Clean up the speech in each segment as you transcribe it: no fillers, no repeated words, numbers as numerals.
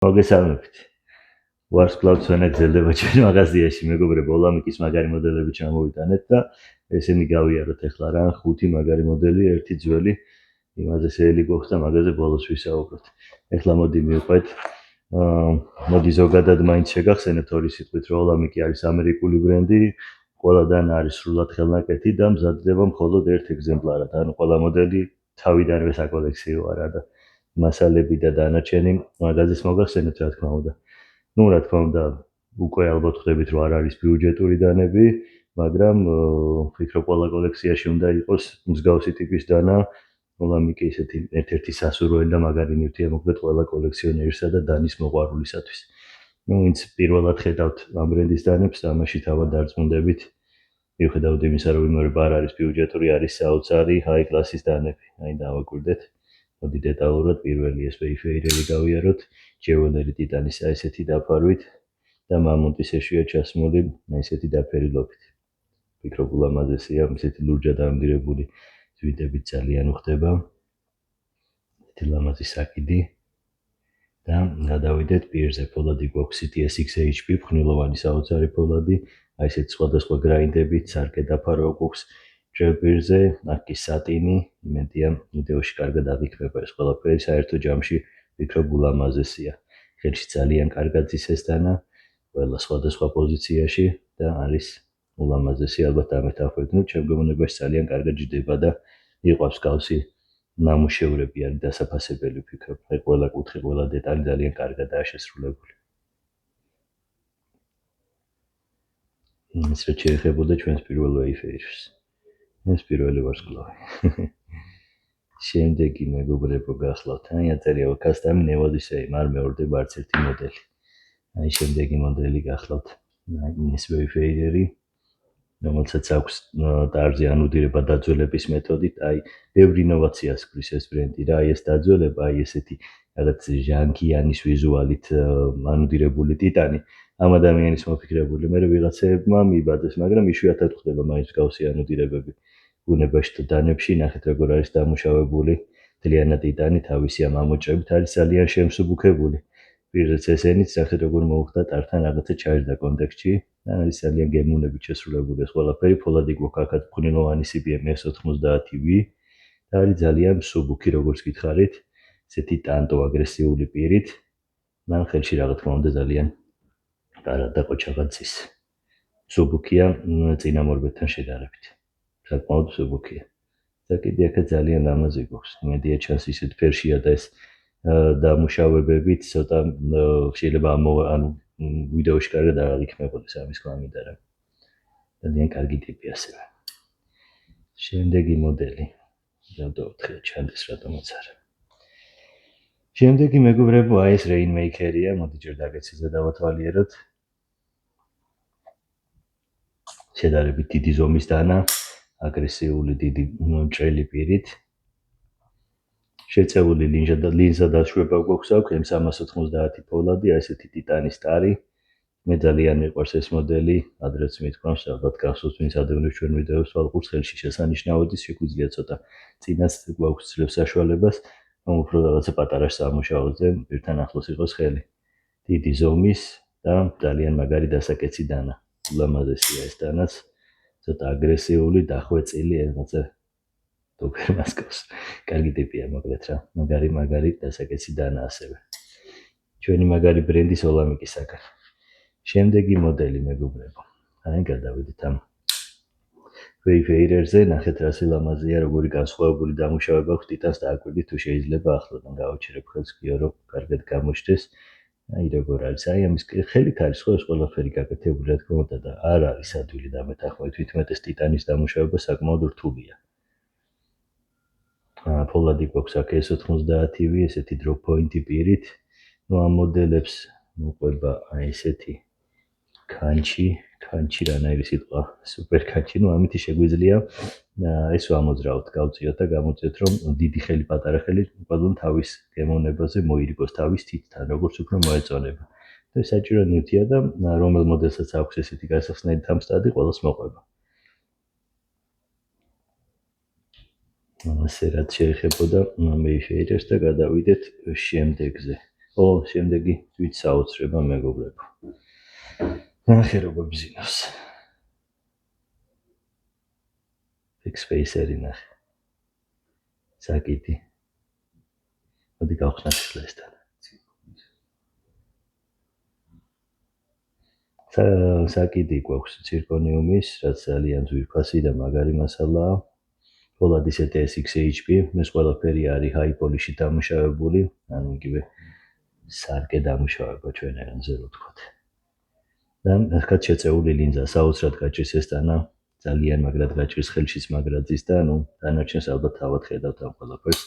მოგესალმებით. ვარსკვლავ ცვენა გრძელდება ჩვენ მაღაზიაში, მეგობრებო, ოლამიკის მაგარი მოდელები ჩამოვიტანეთ და ესენი გავიაროთ ახლა რა, 5 მაგარი მოდელი, ერთი ძველი, იმაზე სეელი გვაქვს და მაგაზე ბოლოს ვისაუბროთ. ახლა მოდი მივყვეთ. მოდი ზოგადად მაინც შეგახსენებთ ორი სიტყვით, რომ ოლამიკი არის ამერიკული ბრენდი, ყველადან არის სრულად ხელნაკეთი და მზადდება მხოლოდ ერთ ეგზემპლარად. ანუ ყველა მოდელი თავიდანვე საკოლექციო არა და მასალები და დანარჩენი მაგაზის მოგახსენებთ რა თქმა უნდა. Ну, რა თქმა უნდა, უკვე ალბათ ხვდებით რომ არ არის ბიუჯეტური დანები, მაგრამ ვფიქრობ ყველა კოლექციაში უნდა იყოს მსგავსი ტიპის დანა. ოლამიკი ისეთი ერთ-ერთი სასურველი და მაგარი ნივთია მოკლედ ყველა კოლექციონერისა და დანის მოყვარულისათვის. Ну, ვინც პირველად ხედავთ ამ ბრენდის დანებს, ამაში თავად დარწმუნდებით. მიუხედავად იმისა, რომ ვიმეორებ არ არის ბიუჯეტური, არის საოცარი ჰაი კლასის დანები. აი დავაკვირდეთ. მოდი დეტალურად პირველი ეს ვეიფეირერი გავიაროთ, ჯეველერი ტიტანის ესეთი დაფარვით და მამონტის ეშვია ჩასმული ესეთი დაფერილობით. ვფიქრობ ულამაზესია, ისეთი ლურჯად ამდირებული ზვიდებით ძალიან უხდება. ესეთი ლამაზი საკიდი და გადავიდეთ პირზე, ფოლადი გვაქვს CTSX HP, ფხნილოვანი საოცარი ფოლადი, აი ესეთ სხვადასხვა გრაინდებით, სარკე დაფარვა გვაქვს. ჯერპირზე, აქ კი სატინი, იმედია ვიდეოში კარგად აღიქმება ეს ყველაფერი, საერთო ჯამში ვფიქრობ ულამაზესია. ხელში ძალიან კარგად ძისეს დანა, ყველა სხვადასხვა პოზიციაში და არის ულამაზესი, ალბათ დამეთანხმებით. ნუ ჩემ გონებაში ძალიან კარგად ჯდება და იყვავს გავსი ნამუშევრები არის დასაფასებელი ვფიქრობ. აი ყველა კუთხე, ყველა დეტალი ძალიან კარგადაა შესრულებული. ის რა შეეხებოდა ჩვენს პირველ ვეიფეირერს. ეს პირველი ვარსკვლავი. შემდეგი მეგობრებო გახლავთ, აი აწერია custom Nevada-ი, არ მეორდება არც ერთი მოდელი. აი შემდეგი მოდელი გახლავთ. აი ეს ვეიფეირერი, რომელსაც აქვს ტარზე ანოდირება დაძველების მეთოდით, აი ბევრი ინოვაციას გვრის ეს ბრენდი რა, აი ეს დაძველება, აი ესეთი რაღაც ჟანკიანის ვიზუალით ანოდირებული ტიტანი. ამ ადამიანის მოფიქრებული, მე ვიღაცებმა მიბაძეს, მაგრამ იშვიათად ხდება მაინც მსგავსი ანოდირებები. ბუნებაში თუ დანებში ნახეთ როგორ არის დამუშავებული მთლიანად ტიტანი თავისი ამ ამოჭრებით არის ძალიან შემსუბუქებული. პირზეც ესენიც ნახეთ როგორ მოუხდა ტართან რაღაცა ჩაერდა კონტექსტში და არის ძალიან გემოვნებით შესრულებული ეს ყველაფერი. ფოლადი გვაქვს აქაც ფხნილოვანი CBM S90V და არის ძალიან მსუბუქი როგორც გითხარით, ესეთი ტანტო აგრესიული პირით. მან ხელში რა თქმა უნდა ძალიან კარგად და ყოჩაღად ძის. მსუბუქია წინამორბედთან შედარებით. საკმაოდ მსუბუქია. საკიდი აქ ძალიან ლამაზი გვაქვს. იმედია ჩანს ისეთ ფერშია და ეს დამუშავებებით ცოტა შეიძლება ანუ ვიდეოში კარგად არ აღიქმებოდეს ამის გვამინდა რა. ძალიან კარგი ტიპი ასევე. შემდეგი მოდელი. დავდოვთხე ჩანდეს რატომაც არა. შემდეგი მეგობრებო, აი ეს Rainmaker-ია, მოდი ჯერ დაგეცეზე დავათვალიეროთ. შედარებით დიდი ზომის დანა, აგრესიული დიდი ჭრელი პირით. შეწეული ლინზა დაშვება გვაქვს აქ, M390 ფოლადი, აი ესეთი ტიტანის ტარი. მე ძალიან მიყვარს ეს მოდელი, ადრეც მithქვამს, ალბათ გახსოვს ვინც ადევნებს ჩვენ ვიდეოს ვალყურს ხელში შესანიშნავად ის შეგვიძლია ცოტა წინას გვაქვს ძლებს საშუალებას, რომ უფრო რაღაცა პატარას სამუშაოზე ერთთან ახლოს იყოს ხელი. დიდი ზომის და ძალიან მაგარი დასაკეცი დანა. ულამაზესია ეს დანაც, ცოტა აგრესიული, დახვეწილი, რაღაცა დოკერმასკოს. კარგი ტიპია მოკლედ რა. მაგარი დასაკეცი დანა ასევე. ჩვენი მაგარი ბრენდის ოლამიკისაგან. შემდეგი მოდელი მეგობრებო. აი გადავიდეთ ამ ვეიფეირერზე, ნახეთ რა სილამაზეა, როგორი განსხვავებული დამუშავება აქვს ტიტანს დააკვირდით თუ შეიძლება ახლოდან გავაჩერებ ხელს გიო რომ კარგად გამოჩნდეს. აი როგორ არის, აი ამის ხელით არის ხო ეს ყველაფერი გაკეთებული რა თქმა უნდა და არ არის ადვილი დამეთანხმებით, თვითონ ეს ტიტანის დამუშავება საკმაოდ რთულია. ფოლადი გვაქვს აქ S90V, ესეთი drop point-ი პირით. ნუ ამ მოდელებს მოყვება აი ესეთი კანჩი რანაირი სიტყვა, სუპერ კანჩი, ნუ ამითი შეგვიძლია ეს ვამოძრავოთ, გავწიოთ და გამოწიოთ რომ დიდი ხელი, პატარა ხელი ყველამ თავის გემოვნებაზე მოირიგოს თავის თითთან, როგორც უფრო მოეწონება. და საჭირო ნივთია და რომელ მოდელსაც აქვს ესეთი გასახსნელი თამსტადი, ყველას მოყვება. ასე რაც შეეხებოდა ვეიფეირერს და გადავიდეთ შემდეგზე. ო, შემდეგი ვით საოცრება მეგობრებო. ნახე როგორ ბზინავს. Fixpacer-ი ნახე. საკიდი. მოდი გავხსნათ ესთან. საკიდი გვაქვს ცირკონიუმის, რაც ძალიან ძვირფასი და მაგარი მასალაა. ფოლადის TSX-HP, ეს ყველაფერი არის high polish-ით დამუშავებული, ანუ იგივე სარკე დამუშავება ჩვენ ენაზე რო ვთქვათ. და ახლა შეწეული ლინზა საოცრად გაჭრის ეს ტანა, ძალიან მაგრად გაჭრის ხელშიც მაგრაძის და ნუ დანარჩენს ალბათ თავად ხედავთ ამ ყველაფერს.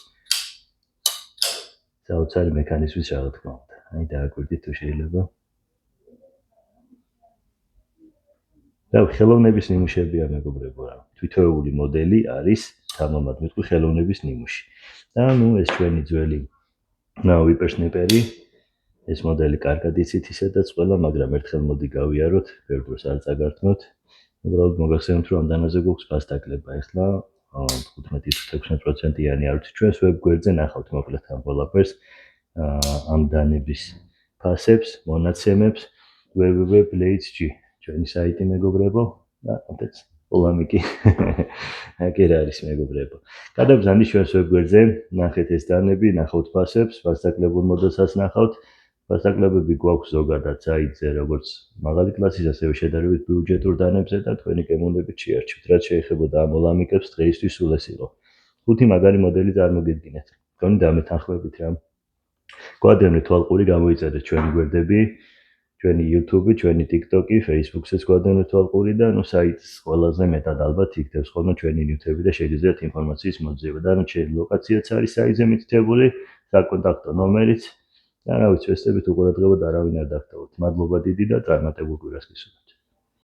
საოცარი მექანიზმის რა თქმა უნდა. აი დააკვირდით თუ შეიძლება. და ხელოვნების ნიმუშებია მეგობრებო რა. თვითოეული მოდელი არის თამამად მეტყვი ხელოვნების ნიმუში. და ნუ ეს ჩვენი ძველი ვიპერსნიპერი ეს მოდელი კარგად იცით ისედაც ყველა, მაგრამ ერთხელ მოდი გავიაროთ, ბევრ დროს არ წაგართმოთ. უბრალოდ მოგახსენებთ, რომ ამ დანაზე გვაქვს ფასტაკლება. ახლა 15-16%-იანი არ ვიცი ჩვენს ვებ გვერდზე ნახავთ მოკლედ ამ ყველაფერს. ამ დანების ფასებს, მონაცემებს www.blades.g ჩვენი საიტი მეგობრებო და ამაც პოლამიკი აკერ არის მეგობრებო. გადაბზანდი ჩვენს ვებ გვერდზე, ნახეთ ეს დანები, ნახავთ ფასებს, ფასტაკლებულ მოდელსაც ნახავთ. ფასტაკლებები გვაქვს ზოგადად საიტზე, როგორც მაღალი კლასის, ასევე შედარებით ბიუჯეტურ დანებზე და თქვენი კემონებით შეარჩევთ. რაც შეეხებოდა ამ პოლამიკებს, დღეისთვის სულ ეს იყო. 5 მაგარი მოდელი წარმოგიდგინეთ. თქვენი დამეთანხმებით რა. გვადევნე თვალყური გამოიწერეთ ჩვენი გვერდები. ჩვენი YouTube, ჩვენი TikTok-ი, Facebook-საც გვადევნე თვალყური და ნუ საიტს ყველაზე მეტად ალბათ იქნებს ხოლმე ჩვენი ნიუთები და შეგიძლიათ ინფორმაციის მოძიება. და ნუ ჩვენი ლოკაციაც არის საიტზე მითითებული, საკონტაქტო ნომერიც და რა ვიცი, ვესწრებით უყურადღებოდ არავინ არ დაგტოვოთ. მადლობა დიდი და წარმატებულ კვირას გისურვებთ.